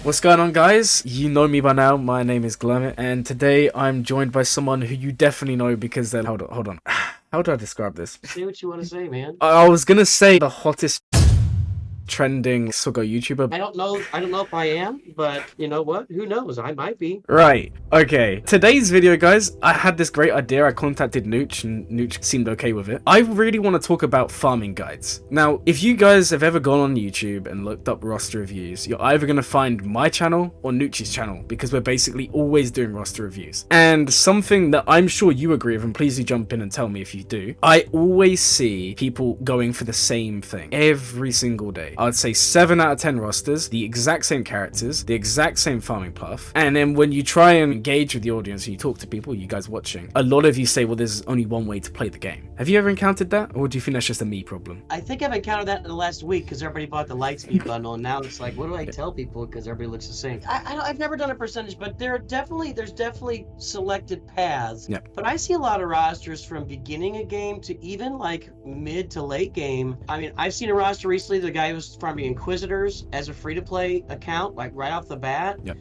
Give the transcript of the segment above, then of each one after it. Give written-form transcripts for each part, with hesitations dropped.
What's going on, guys? You know me by now. My name is Glamit, and today I'm joined by someone who you definitely know because they're... Hold on. How do I describe this? Say what you want to say, man. I was gonna say the hottest trending Sugo YouTuber. I don't know if I am, but you know what? Who knows? I might be. Right. Okay. Today's video, guys, I had this great idea. I contacted NOOCH, and NOOCH seemed okay with it. I really want to talk about farming guides. Now, if you guys have ever gone on YouTube and looked up roster reviews, you're either going to find my channel or NOOCH's channel, because we're basically always doing roster reviews. And something that I'm sure you agree with, and please do jump in and tell me if you do, I always see people going for the same thing every single day. I'd say 7 out of 10 rosters, the exact same characters, the exact same farming path. And then when you try and engage with the audience and you talk to people, you guys watching, a lot of you say, well, there's only one way to play the game. Have you ever encountered that? Or do you think that's just a me problem? I think I've encountered that in the last week because everybody bought the Lightspeed bundle, and now it's like, what do I tell people because everybody looks the same? I've never done a percentage, but there's definitely selected paths. Yep. But I see a lot of rosters from beginning a game to even like mid to late game. I mean, I've seen a roster recently, the guy was farming Inquisitors as a free-to-play account, like right off the bat. Yep.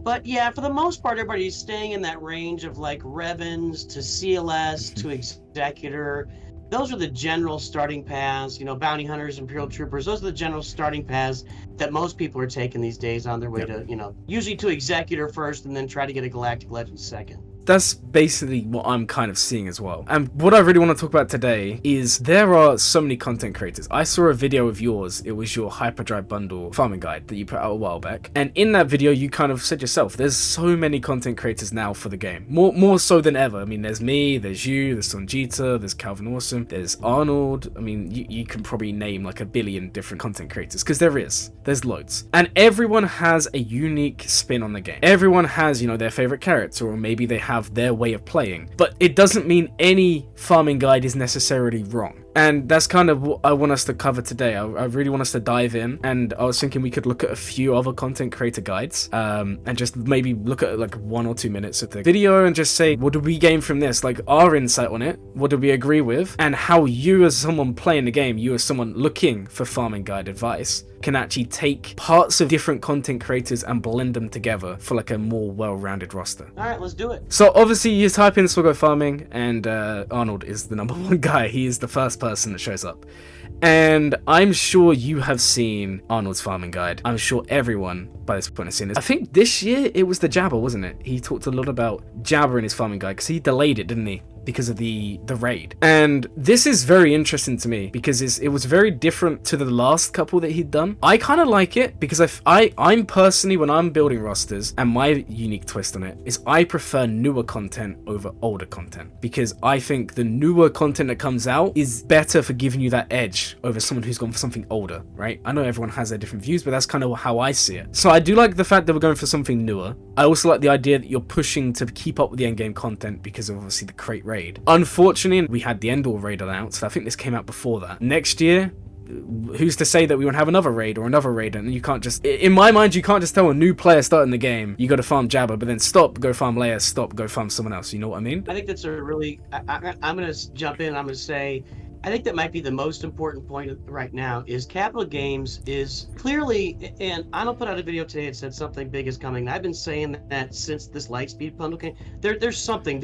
But yeah, for the most part, everybody's staying in that range of like Revens to CLS to Executor. Those are the general starting paths, you know, Bounty Hunters, Imperial Troopers. Those are the general starting paths that most people are taking these days on their way to, you know, usually to Executor first and then try to get a Galactic Legend second. That's basically what I'm kind of seeing as well. And what I really want to talk about today is there are so many content creators. I saw a video of yours. It was your Hyperdrive bundle farming guide that you put out a while back. And in that video, you kind of said yourself, there's so many content creators now for the game. More so than ever. I mean, there's me, there's you, there's Sonjita, there's Calvin Awesome, there's Arnold. I mean, you can probably name like a billion different content creators because there's loads. And everyone has a unique spin on the game. Everyone has, you know, their favorite character, or maybe they have their way of playing, but it doesn't mean any farming guide is necessarily wrong. And that's kind of what I want us to cover today. I really want us to dive in, and I was thinking we could look at a few other content creator guides, and just maybe look at like 1 or 2 minutes of the video and just say, what do we gain from this? Like our insight on it, what do we agree with, and how you as someone playing the game, you as someone looking for farming guide advice, can actually take parts of different content creators and blend them together for like a more well-rounded roster. All right, let's do it. So obviously you type in Sugo farming, and Arnold is the number 1 guy. He is the first person that shows up. And I'm sure you have seen Arnold's farming guide. I'm sure everyone by this point has seen it. I think this year it was the Jabber, wasn't it? He talked a lot about Jabber in his farming guide because he delayed it, didn't he? Because of the raid. And this is very interesting to me because it was very different to the last couple that he'd done. I kind of like it because I'm personally, when I'm building rosters, and my unique twist on it is I prefer newer content over older content, because I think the newer content that comes out is better for giving you that edge over someone who's gone for something older, right? I know everyone has their different views, but that's kind of how I see it. So I do like the fact that we're going for something newer. I also like the idea that you're pushing to keep up with the endgame content because of obviously the crate raid. Unfortunately, we had the Endor raid announced. I think this came out before that. Next year, who's to say that we won't have another raid or another raid? And you can't just, in my mind, you can't just tell a new player starting the game, you got to farm Jabba, but then stop, go farm Leia, stop, go farm someone else. You know what I mean? I think that's a really, I'm going to jump in. I'm going to say, I think that might be the most important point right now is Capital Games is clearly, and Arnold put out a video today that said something big is coming. I've been saying that since this Lightspeed bundle came. There's something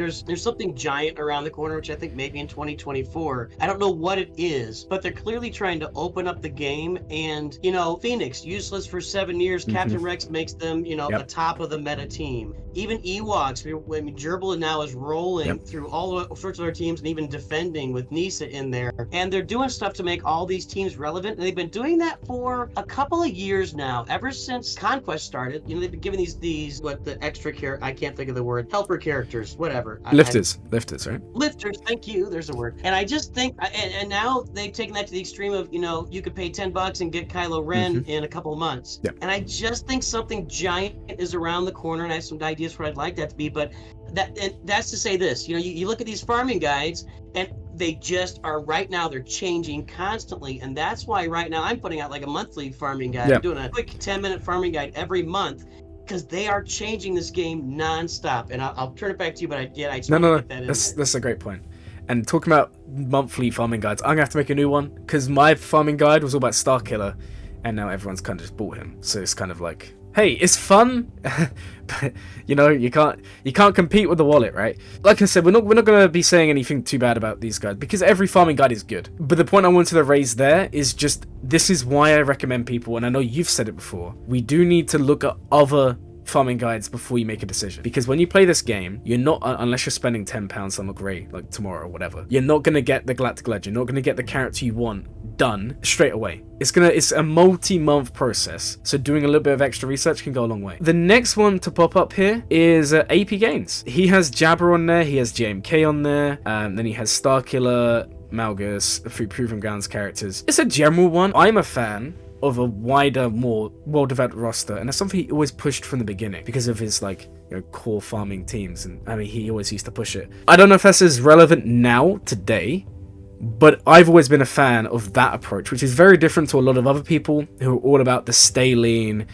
giant around the corner, which I think maybe in 2024. I don't know what it is, but they're clearly trying to open up the game. And, you know, Phoenix, useless for 7 years. Captain Rex makes them, you know, the top of the meta team. Even Ewoks, I mean, Gerbil now is rolling through all sorts of other teams and even defending with Nisa in there. And they're doing stuff to make all these teams relevant, and they've been doing that for a couple of years now, ever since Conquest started. You know, they've been giving these what the extra care, I can't think of the word, helper characters, whatever. Lifters, right? Lifters, thank you, there's a word. And I just think, and now they've taken that to the extreme of, you know, you could pay $10 and get Kylo Ren in a couple of months. And I just think something giant is around the corner, and I have some ideas for what I'd like that to be, but that's to say this, you know, you look at these farming guides, and they just are right now, they're changing constantly. And that's why right now I'm putting out like a monthly farming guide. I'm doing a quick 10-minute farming guide every month because they are changing this game nonstop. And I'll turn it back to you, but I just want to get that in there. That's a great point. And talking about monthly farming guides, I'm gonna have to make a new one because my farming guide was all about Starkiller, and now everyone's kind of just bought him. So it's kind of like, hey, it's fun, but you know, you can't compete with the wallet, right? Like I said, we're not gonna be saying anything too bad about these guides because every farming guide is good. But the point I wanted to raise there is just this is why I recommend people, and I know you've said it before. We do need to look at other farming guides before you make a decision, because when you play this game, you're not, unless you're spending £10 on the grey like tomorrow or whatever, you're not gonna get the Galactic Legend, you're not gonna get the character you want done straight away. It's a multi-month process, so doing a little bit of extra research can go a long way. The next one to pop up here is AP Games. He has Jabber on there, he has JMK on there, then he has Starkiller, Malgus, the 3 Proving Grounds characters. It's a general one. I'm a fan of a wider, more well-developed roster, and that's something he always pushed from the beginning because of his, like, you know, core farming teams, and I mean, he always used to push it. I don't know if that's as relevant now today, but I've always been a fan of that approach, which is very different to a lot of other people who are all about the stay lean,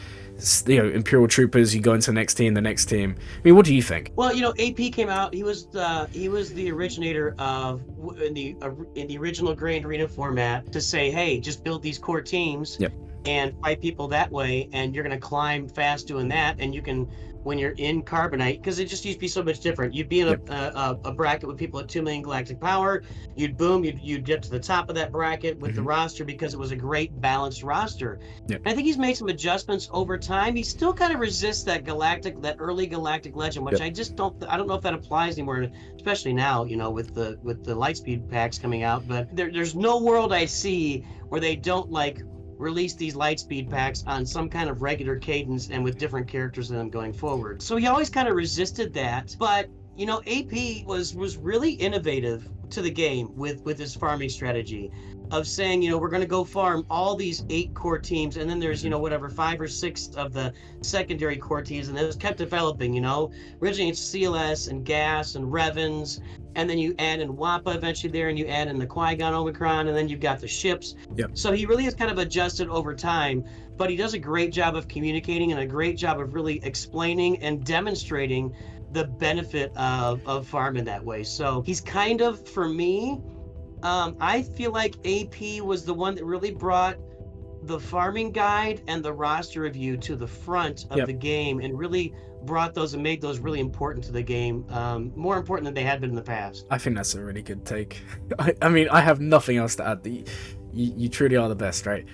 you know, Imperial Troopers, you go into the next team. I mean, what do you think? Well, you know, AP came out. He was the originator of in the original Grand Arena format to say, hey, just build these core teams and fight people that way, and you're gonna climb fast doing that, and you can. When you're in Carbonite, because it just used to be so much different. You'd be in a bracket with people at 2 million galactic power. You'd get to the top of that bracket with the roster because it was a great balanced roster. And I think he's made some adjustments over time. He still kind of resists that early Galactic Legend, which I don't know if that applies anymore, especially now, you know, with the Lightspeed packs coming out. But there's no world I see where they don't release these Lightspeed packs on some kind of regular cadence and with different characters in them going forward. So he always kind of resisted that, but you know, AP was really innovative to the game with his farming strategy of saying, you know, we're going to go farm all these 8 core teams, and then there's, you know, whatever 5 or 6 of the secondary core teams, and it was kept developing. You know, originally it's CLS and Gas and Revens, and then you add in Wappa eventually there, and you add in the Qui-Gon Omicron, and then you've got the ships. So he really has kind of adjusted over time, but he does a great job of communicating and a great job of really explaining and demonstrating the benefit of farming that way. So he's kind of, for me, I feel like AP was the one that really brought the farming guide and the roster review to the front of the game, and really brought those and made those really important to the game, more important than they had been in the past. I think that's a really good take. I mean, I have nothing else to add. You truly are the best, right?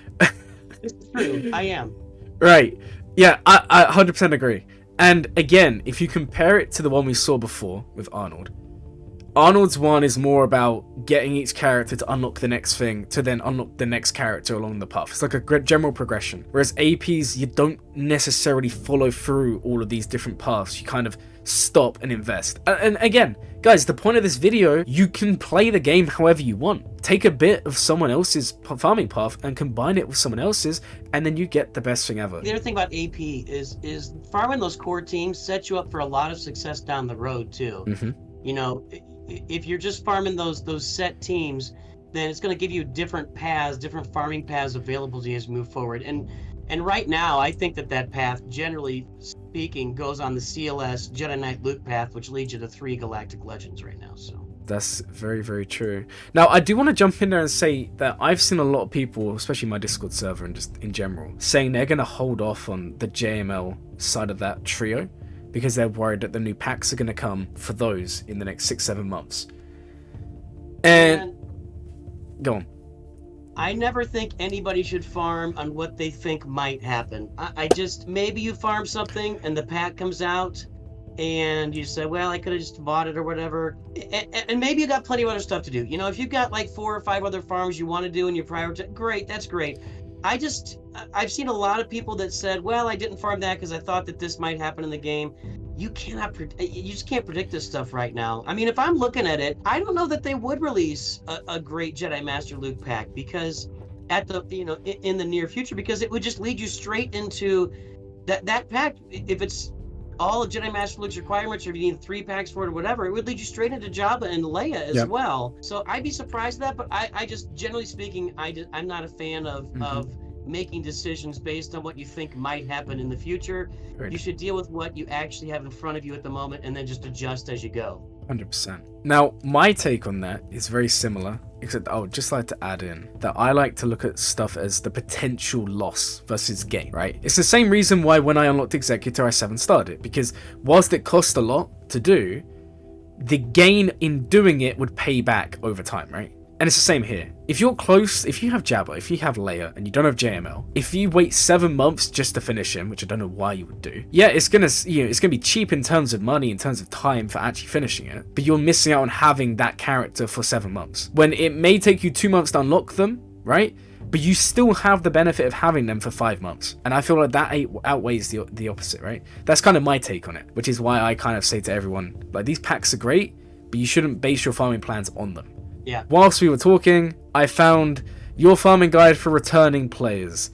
It's true. I am. Right. Yeah, I 100% agree. And again, if you compare it to the one we saw before with Arnold's one is more about getting each character to unlock the next thing, to then unlock the next character along the path. It's like a general progression. Whereas APs, you don't necessarily follow through all of these different paths. You kind of stop and invest. And again, guys, the point of this video, you can play the game however you want. Take a bit of someone else's farming path and combine it with someone else's, and then you get the best thing ever. The other thing about AP is farming those core teams sets you up for a lot of success down the road too. You know, if you're just farming those set teams, then it's going to give you different paths, different farming paths available to you as you move forward. And right now, I think that path, generally speaking, goes on the CLS Jedi Knight Luke path, which leads you to 3 Galactic Legends right now. So that's very, very true. Now, I do want to jump in there and say that I've seen a lot of people, especially my Discord server and just in general, saying they're going to hold off on the JML side of that trio, because they're worried that the new packs are going to come for those in the next 6-7 months. And go on. I never think anybody should farm on what they think might happen. I just, maybe you farm something and the pack comes out and you say, well, I could have just bought it or whatever. And maybe you got plenty of other stuff to do. You know, if you've got like 4 or 5 other farms you want to do and you prioritize, great, that's great. I've seen a lot of people that said, well, I didn't farm that because I thought that this might happen in the game. You just can't predict this stuff right now. I mean, if I'm looking at it, I don't know that they would release a great Jedi Master Luke pack, because in the near future, because it would just lead you straight into that pack. If it's all of Jedi Master Luke's requirements, or if you need 3 packs for it or whatever, it would lead you straight into Jabba and Leia as well. So I'd be surprised at that, but I just, generally speaking, I'm not a fan of making decisions based on what you think might happen in the future. Right. You should deal with what you actually have in front of you at the moment, and then just adjust as you go. 100%. Now, my take on that is very similar, except I would just like to add in that I like to look at stuff as the potential loss versus gain, right? It's the same reason why when I unlocked Executor, I 7-starred it, because whilst it cost a lot to do, the gain in doing it would pay back over time, right? And it's the same here. If you're close, if you have Jabba, if you have Leia, and you don't have JML, if you wait 7 months just to finish him, which I don't know why you would do, yeah, it's gonna be cheap in terms of money, in terms of time for actually finishing it, but you're missing out on having that character for 7 months. When it may take you 2 months to unlock them, right? But you still have the benefit of having them for 5 months. And I feel like that outweighs the opposite, right? That's kind of my take on it, which is why I kind of say to everyone, like, these packs are great, but you shouldn't base your farming plans on them. Yeah. Whilst we were talking, I found your farming guide for returning players.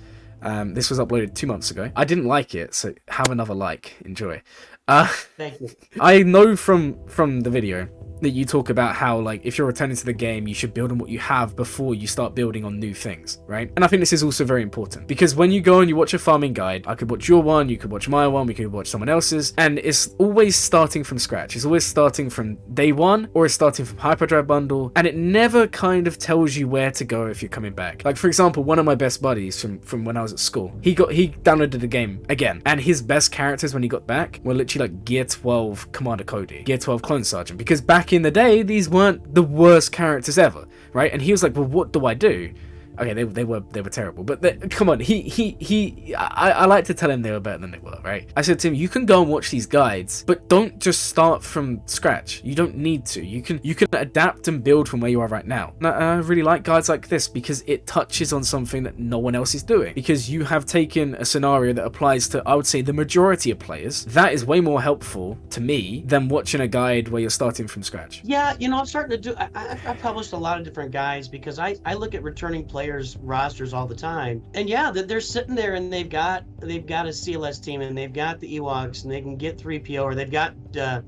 This was uploaded 2 months ago. I didn't like it, so have another like. Enjoy. Thank you. I know from the video that you talk about how, like, if you're returning to the game, you should build on what you have before you start building on new things, right? And I think this is also very important, because when you go and you watch a farming guide, I could watch your one, you could watch my one, we could watch someone else's, and it's always starting from scratch. It's always starting from day one, or it's starting from Hyperdrive bundle, and it never kind of tells you where to go if you're coming back. Like, for example, one of my best buddies from when I was at school, he downloaded the game again, and his best characters when he got back were literally like Gear 12 Commander Cody, Gear 12 Clone Sergeant, because back in the day, these weren't the worst characters ever, right? And he was like, well, what do I do? Okay, they were terrible, but come on, I like to tell him they were better than they were, right? I said to him, you can go and watch these guides, but don't just start from scratch. You don't need to. You can adapt and build from where you are right now. And I really like guides like this because it touches on something that no one else is doing. Because you have taken a scenario that applies to, I would say, the majority of players. That is way more helpful to me than watching a guide where you're starting from scratch. Yeah, I'm starting to do. I've published a lot of different guides because I look at returning players rosters all the time, and yeah, they're sitting there and they've got a CLS team and they've got the Ewoks and they can get 3PO, or they've got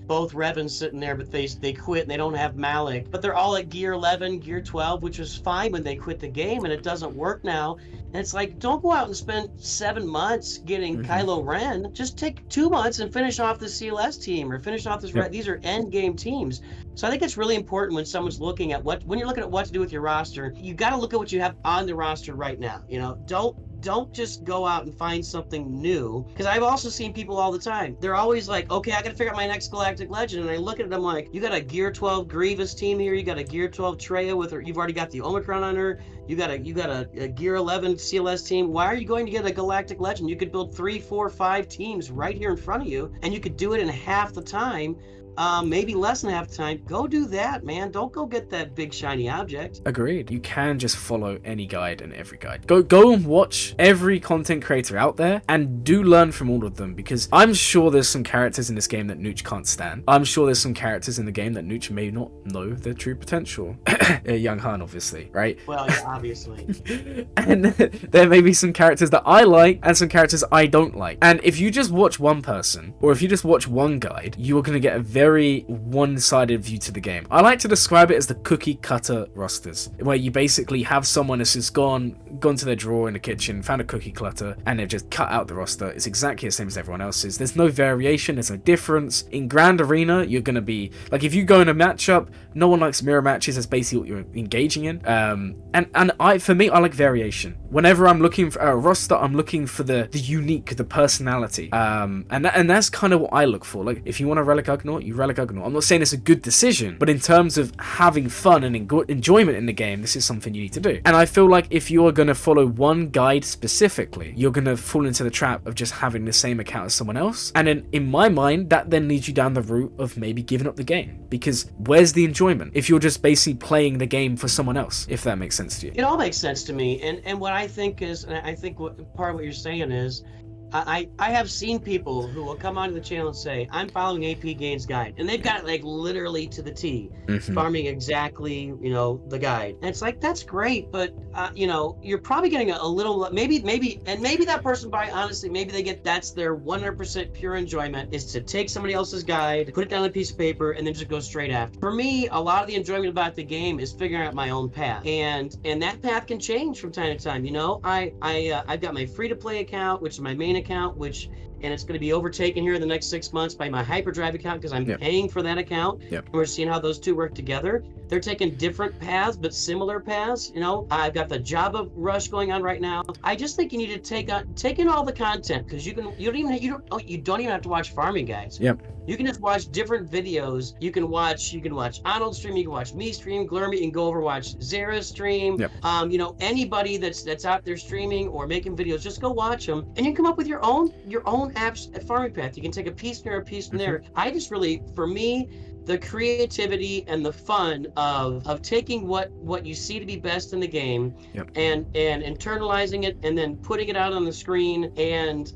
both Revans sitting there, but they quit and they don't have Malik, but they're all at Gear 11, Gear 12, which was fine when they quit the game, and it doesn't work now. And it's like, don't go out and spend 7 months getting Kylo Ren. Just take 2 months and finish off the CLS team, or finish off this. Yep. These are end game teams. So I think it's really important when someone's looking at when you're looking at what to do with your roster, you got to look at what you have on the roster right now. Don't just go out and find something new, because I've also seen people all the time. They're always like, okay, I got to figure out my next Galactic Legend, and I look at them like, you got a Gear 12 Grievous team here, you got a Gear 12 Traya with her, you've already got the Omicron on her, you got a Gear 11 CLS team. Why are you going to get a Galactic Legend? You could build 3, 4, 5 teams right here in front of you, and you could do it in half the time. Maybe less than half the time. Go do that, man. Don't go get that big shiny object. Agreed. You can just follow any guide and every guide. Go and watch every content creator out there and do learn from all of them, because I'm sure there's some characters in this game that NOOCH can't stand. I'm sure there's some characters in the game that NOOCH may not know their true potential. Young Han, obviously, right? Well, yeah, obviously. And there may be some characters that I like and some characters I don't like. And if you just watch one person, or if you just watch one guide, you are going to get a very one-sided view to the game. I like to describe it as the cookie cutter rosters, where you basically have someone that's just gone to their drawer in the kitchen, found a cookie cutter, and they've just cut out the roster. It's exactly the same as everyone else's. There's no variation, there's no difference. In Grand Arena, you're going to be like, if you go in a matchup, no one likes mirror matches. That's basically what you're engaging in. For me, I like variation. Whenever I'm looking for a roster, I'm looking for the unique, the personality. And that's kind of what I look for. Like, if you want a Relic Ugnaught, you Relic Ugnaught. I'm not saying it's a good decision, but in terms of having fun and enjoyment in the game, this is something you need to do. And I feel like if you are going to follow one guide specifically, you're going to fall into the trap of just having the same account as someone else. And in my mind, that then leads you down the route of maybe giving up the game, because where's the enjoyment if you're just basically playing the game for someone else, if that makes sense to you? It all makes sense to me. And what I think is, and I think what part of what you're saying is, I have seen people who will come onto the channel and say, I'm following AP Gains guide, and they've got it like literally to the T, farming exactly, the guide. And it's like, that's great, but you're probably getting a little, maybe that person, honestly, maybe that's their 100% pure enjoyment, is to take somebody else's guide, put it down on a piece of paper, and then just go straight after. For me, a lot of the enjoyment about the game is figuring out my own path, and that path can change from time to time. I've got my free to play account, which is my main account, and it's going to be overtaken here in the next 6 months by my hyperdrive account because I'm paying for that account. Yep. We're seeing how those two work together. They're taking different paths, but similar paths. You know, I've got the Java rush going on right now. I just think you need to take in all the content, because you don't even have to watch farming guides. Yep. You can just watch different videos. You can watch Arnold stream. You can watch me stream, Glurmy. You can go over watch Zara stream. Yep. You know, anybody that's out there streaming or making videos, just go watch them, and you can come up with your own apps at farming path. You can take a piece here, a piece from there. I just really, for me, the creativity and the fun of taking what you see to be best in the game, and internalizing it, and then putting it out on the screen, and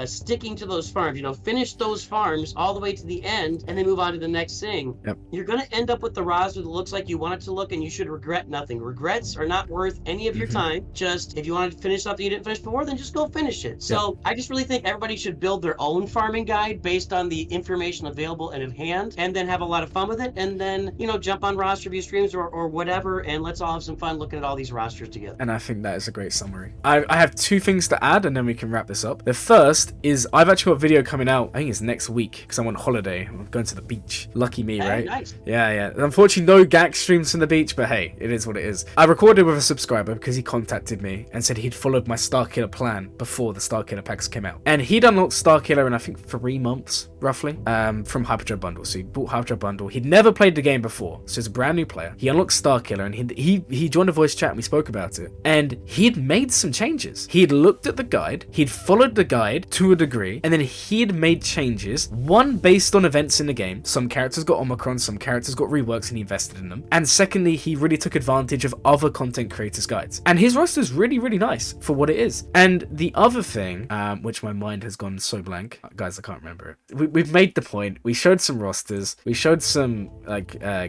sticking to those farms. You know, finish those farms all the way to the end, and then move on to the next thing. You're going to end up with the roster that looks like you want it to look, and you should regret nothing. Regrets are not worth any of your time. Just, if you wanted to finish something you didn't finish before, then just go finish it. So I just really think everybody should build their own farming guide based on the information available and at hand, and then have a lot of fun with it, and then, you know, jump on roster view streams or whatever, and let's all have some fun looking at all these rosters together. And I think that is a great summary. I have two things to add, and then we can wrap this up. The first is I've actually got a video coming out, I think it's next week, because I'm on holiday. I'm going to the beach. Lucky me, right? Nice. Yeah. Unfortunately, no GAC streams from the beach, but hey, it is what it is. I recorded with a subscriber because he contacted me and said he'd followed my Starkiller plan before the Starkiller packs came out. And he'd unlocked Starkiller in, I think, 3 months, roughly, from Hyperdrive Bundle. So he bought Hyperdrive Bundle. He'd never played the game before, so he's a brand new player. He unlocked Starkiller, and he joined a voice chat, and we spoke about it. And he'd made some changes. He'd looked at the guide, he'd followed the guide to a degree, and then he'd made changes, one based on events in the game. Some characters got Omicron, some characters got reworks, and he invested in them. And secondly, he really took advantage of other content creators' guides. And his roster is really, really nice for what it is. And the other thing, which my mind has gone so blank, guys, I can't remember it. We've made the point. We showed some rosters. We showed some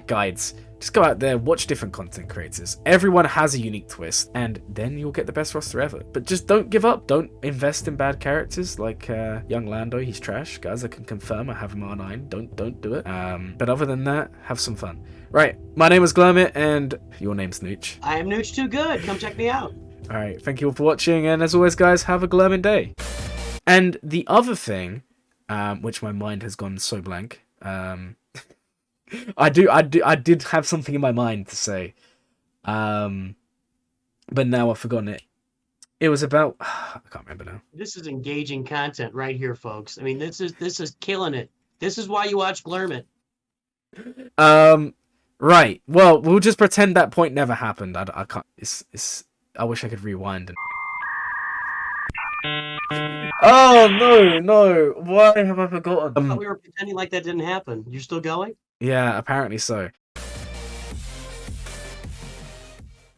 guides. Just go out there, watch different content creators. Everyone has a unique twist, and then you'll get the best roster ever. But just don't give up. Don't invest in bad characters like young Lando. He's trash. Guys, I can confirm. I have him R9. Don't do it. But other than that, have some fun. Right. My name is Glurmit, and your name's Nooch. I am Nooch Too Good. Come check me out. All right. Thank you all for watching, and as always, guys, have a Glurmit day. And the other thing, which my mind has gone so blank. I did have something in my mind to say, but now I've forgotten it. It was about I can't remember now. This is engaging content right here, folks. I mean, this is killing it. This is why you watch Glurmit. Right. Well, we'll just pretend that point never happened. I can't. I wish I could rewind. Oh no! Why have I forgotten? I thought we were pretending like that didn't happen. You're still going? Yeah, apparently so.